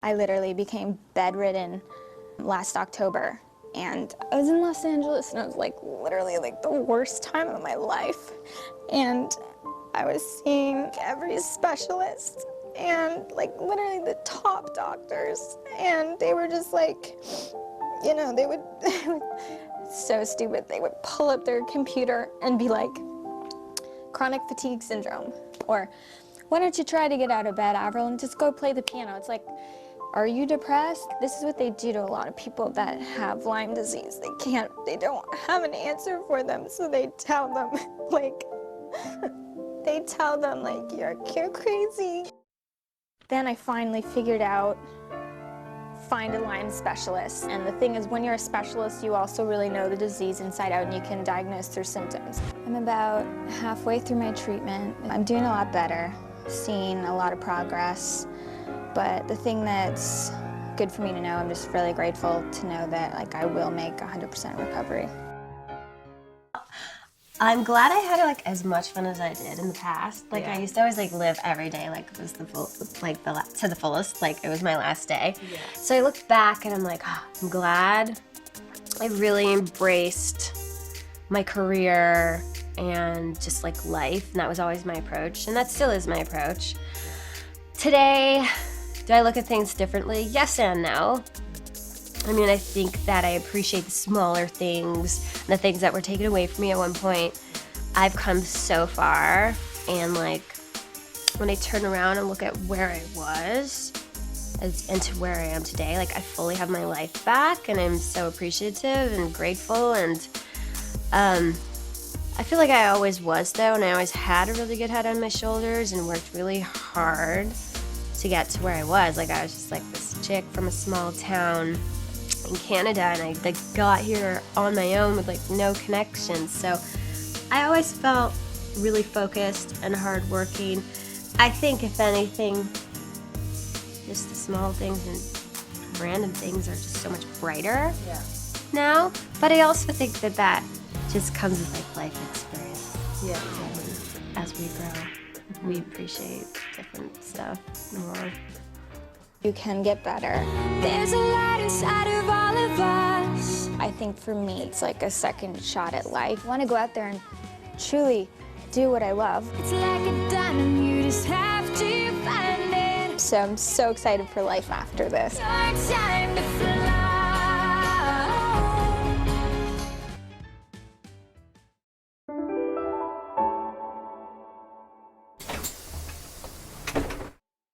I literally became bedridden last October, and I was in Los Angeles, and it was like literally like the worst time of my life. And I was seeing every specialist and like literally the top doctors, and they were just like, you know, they would so stupid. They would pull up their computer and be like, chronic fatigue syndrome, or why don't you try to get out of bed, Avril, and just go play the piano. It's like, are you depressed? This is what they do to a lot of people that have Lyme disease. They don't have an answer for them, so they tell them, like, you're crazy. Then I finally figured out, find a Lyme specialist. And the thing is, when you're a specialist, you also really know the disease inside out, and you can diagnose their symptoms. I'm about halfway through my treatment. I'm doing a lot better, seeing a lot of progress. But the thing that's good for me to know, I'm just really grateful to know that like I will make 100% recovery. I'm glad I had like as much fun as I did in the past. Like I used to always like live every day like it was to the fullest, like it was my last day. Yeah. So I look back and I'm like, oh, I'm glad I really embraced my career and just like life, and that was always my approach, and that still is my approach. Today, do I look at things differently? Yes and no. I mean, I think that I appreciate the smaller things, the things that were taken away from me at one point. I've come so far, and like, when I turn around and look at where I was and to where I am today, like I fully have my life back, and I'm so appreciative and grateful, and I feel like I always was though, and I always had a really good head on my shoulders and worked really hard to get to where I was. Like I was just like this chick from a small town in Canada, and I like got here on my own with like no connections. So I always felt really focused and hardworking. I think if anything, just the small things and random things are just so much brighter now. But I also think that that just comes with like life experience. Yeah. As we grow, we appreciate different stuff more. You can get better. There's a light inside of all of us. I think for me, it's like a second shot at life. I want to go out there and truly do what I love. It's like a diamond, you just have to find it. So I'm so excited for life after this. Your time to fly.